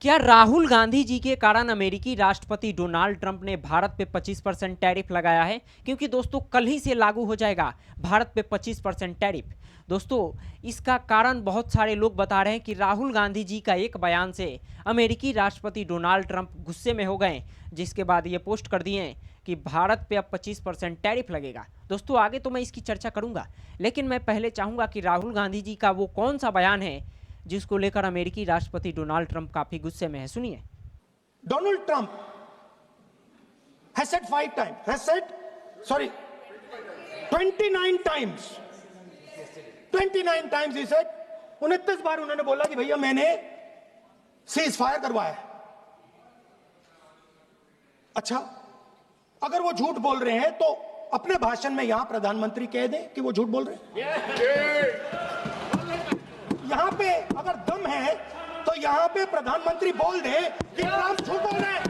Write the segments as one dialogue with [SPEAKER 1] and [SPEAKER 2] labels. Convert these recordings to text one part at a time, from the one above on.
[SPEAKER 1] क्या राहुल गांधी जी के कारण अमेरिकी राष्ट्रपति डोनाल्ड ट्रंप ने भारत पे 25% टैरिफ लगाया है? क्योंकि दोस्तों कल ही से लागू हो जाएगा भारत पे 25% टैरिफ। दोस्तों इसका कारण बहुत सारे लोग बता रहे हैं कि राहुल गांधी जी का एक बयान से अमेरिकी राष्ट्रपति डोनाल्ड ट्रंप गुस्से में हो गए, जिसके बाद ये पोस्ट कर दिए कि भारत पे अब 25% टैरिफ लगेगा। दोस्तों आगे तो मैं इसकी चर्चा करूंगा, लेकिन मैं पहले चाहूंगा कि राहुल गांधी जी का वो कौन सा बयान है जिसको लेकर अमेरिकी राष्ट्रपति डोनाल्ड ट्रंप काफी गुस्से में है। सुनिए।
[SPEAKER 2] Donald Trump has said 29 times. 29 times he said, 29 बार उन्होंने बोला कि भैया मैंने सीज फायर करवाया है। अच्छा, अगर वो झूठ बोल रहे हैं तो अपने भाषण में यहां प्रधानमंत्री कह दें कि वो झूठ बोल रहे हैं। यहां पे अगर दम है तो यहां पे प्रधानमंत्री बोल दे कि ट्रंप झूठ बोल रहे हैं।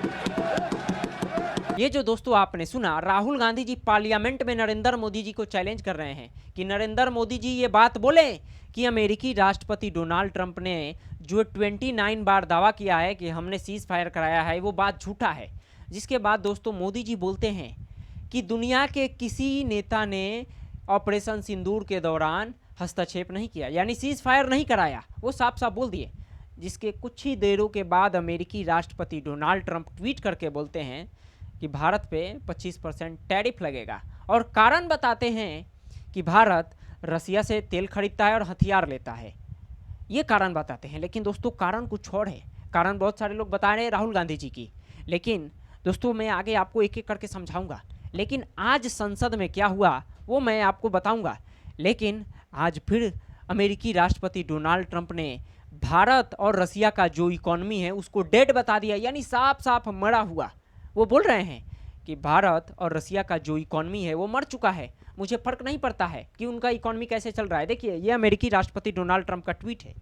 [SPEAKER 1] ये जो दोस्तों आपने सुना, राहुल गांधी जी पार्लियामेंट में नरेंद्र मोदी जी को चैलेंज कर रहे हैं कि नरेंद्र मोदी जी ये बात बोले कि अमेरिकी राष्ट्रपति डोनाल्ड ट्रंप ने जो 29 बार दावा किया है कि हमने सीज फायर कराया है, वो बात झूठा है। जिसके बाद दोस्तों मोदी जी बोलते हैं कि दुनिया के किसी नेता ने ऑपरेशन सिंदूर के दौरान हस्तक्षेप नहीं किया, यानी सीज फायर नहीं कराया, वो साफ साफ बोल दिए। जिसके कुछ ही देरों के बाद अमेरिकी राष्ट्रपति डोनाल्ड ट्रंप ट्वीट करके बोलते हैं कि भारत पे 25% टैरिफ लगेगा, और कारण बताते हैं कि भारत रसिया से तेल खरीदता है और हथियार लेता है। ये कारण बताते हैं, लेकिन दोस्तों कारण कुछ और है। कारण बहुत सारे लोग बता रहे हैं राहुल गांधी जी की, लेकिन दोस्तों मैं आगे आपको एक एक करके समझाऊंगा। लेकिन आज संसद में क्या हुआ वो मैं आपको बताऊंगा। लेकिन आज फिर अमेरिकी राष्ट्रपति डोनाल्ड ट्रंप ने भारत और रसिया का जो इकोनॉमी है उसको डेड बता दिया, यानी साफ साफ मरा हुआ। वो बोल रहे हैं कि भारत और रसिया का जो इकोनॉमी है वो मर चुका है, मुझे फर्क नहीं पड़ता है कि उनका इकोनॉमी कैसे चल रहा है। देखिए ये अमेरिकी राष्ट्रपति डोनाल्ड ट्रंप का ट्वीट है,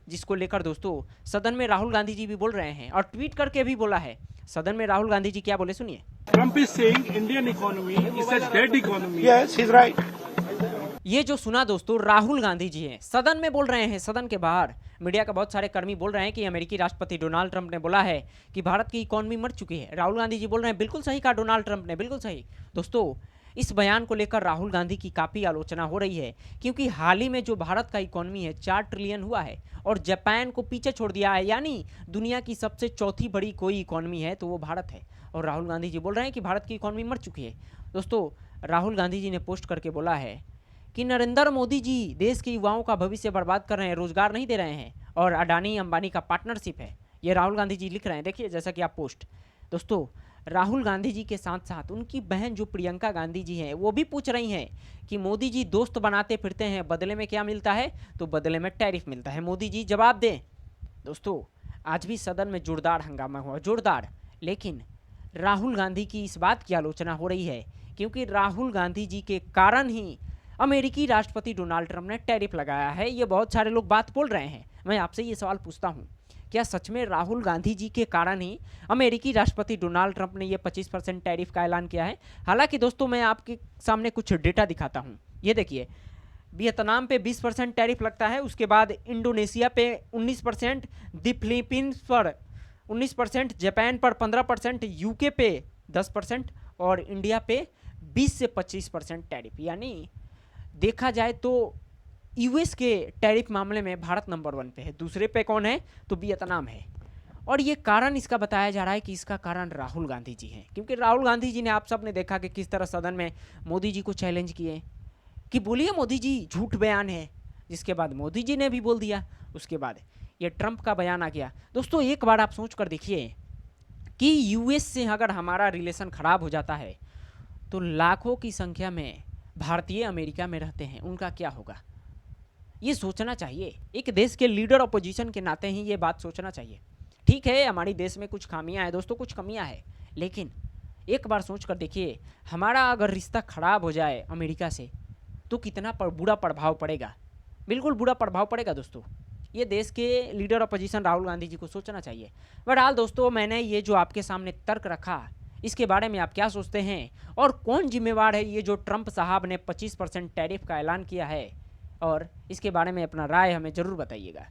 [SPEAKER 1] जिसको लेकर दोस्तों सदन में राहुल गांधी जी भी बोल रहे हैं और ट्वीट करके भी बोला है। सदन में राहुल गांधी जी क्या बोले सुनिए।
[SPEAKER 3] Trump is saying Indian economy is a dead economy.
[SPEAKER 2] Yes, he's right.
[SPEAKER 1] ये जो सुना दोस्तों राहुल गांधी जी हैं, सदन में बोल रहे हैं। सदन के बाहर मीडिया के बहुत सारे कर्मी बोल रहे हैं कि अमेरिकी राष्ट्रपति डोनाल्ड ट्रंप ने बोला है कि भारत की इकोनॉमी मर चुकी है। राहुल गांधी जी बोल रहे हैं बिल्कुल सही कहा डोनाल्ड ट्रंप ने, बिल्कुल सही। दोस्तों इस बयान को लेकर राहुल गांधी की काफ़ी आलोचना हो रही है, क्योंकि हाल ही में जो भारत का इकोनॉमी है 4 ट्रिलियन हुआ है और जापान को पीछे छोड़ दिया है, यानी दुनिया की सबसे चौथी बड़ी कोई इकोनॉमी है तो वो भारत है। और राहुल गांधी जी बोल रहे हैं कि भारत की इकोनॉमी मर चुकी है। दोस्तों राहुल गांधी जी ने पोस्ट करके बोला है कि नरेंद्र मोदी जी देश के युवाओं का भविष्य बर्बाद कर रहे हैं, रोजगार नहीं दे रहे हैं और अडानी अंबानी का पार्टनरशिप है। ये राहुल गांधी जी लिख रहे हैं, देखिए जैसा कि आप पोस्ट। दोस्तों राहुल गांधी जी के साथ साथ उनकी बहन जो प्रियंका गांधी जी हैं वो भी पूछ रही हैं कि मोदी जी दोस्त बनाते फिरते हैं, बदले में क्या मिलता है? तो बदले में टैरिफ मिलता है। मोदी जी जवाब दें। दोस्तों आज भी सदन में जोरदार हंगामा हुआ, जोरदार। लेकिन राहुल गांधी की इस बात की आलोचना हो रही है क्योंकि राहुल गांधी जी के कारण ही अमेरिकी राष्ट्रपति डोनाल्ड ट्रंप ने टैरिफ लगाया है। ये बहुत सारे लोग बात बोल रहे हैं। मैं आपसे ये सवाल पूछता हूँ, क्या सच में राहुल गांधी जी के कारण ही अमेरिकी राष्ट्रपति डोनाल्ड ट्रंप ने ये 25% टैरिफ का ऐलान किया है? हालांकि दोस्तों मैं आपके सामने कुछ डेटा दिखाता हूँ। ये देखिए, वियतनाम पे 20% टैरिफ लगता है, उसके बाद इंडोनेशिया पे 19%, द फिलीपींस पर 19%, जापान पर 15%, यूके पे 10% और इंडिया पे 20 से 25% टैरिफ। यानी देखा जाए तो यूएस के टैरिफ मामले में भारत नंबर 1 पे है, दूसरे पे कौन है? तो वियतनाम है। और ये कारण इसका बताया जा रहा है कि इसका कारण राहुल गांधी जी हैं, क्योंकि राहुल गांधी जी ने, आप सब ने देखा कि किस तरह सदन में मोदी जी को चैलेंज किए कि बोलिए मोदी जी झूठ बयान है, जिसके बाद मोदी जी ने भी बोल दिया। उसके बाद ये ट्रंप का बयान आ गया। दोस्तों एक बार आप सोच कर देखिए कि यूएस से अगर हमारा रिलेशन खराब हो जाता है तो लाखों की संख्या में भारतीय अमेरिका में रहते हैं, उनका क्या होगा? ये सोचना चाहिए। एक देश के लीडर अपोजिशन के नाते ही ये बात सोचना चाहिए। ठीक है हमारी देश में कुछ खामियां हैं दोस्तों, कुछ कमियां हैं, लेकिन एक बार सोच कर देखिए हमारा अगर रिश्ता खराब हो जाए अमेरिका से तो कितना बुरा प्रभाव पड़ेगा। बिल्कुल बुरा प्रभाव पड़ेगा दोस्तों। ये देश के लीडर अपोजिशन राहुल गांधी जी को सोचना चाहिए। बहरहाल दोस्तों मैंने ये जो आपके सामने तर्क रखा, इसके बारे में आप क्या सोचते हैं और कौन जिम्मेवार है ये जो ट्रंप साहब ने 25% टैरिफ का ऐलान किया है? और इसके बारे में अपना राय हमें ज़रूर बताइएगा।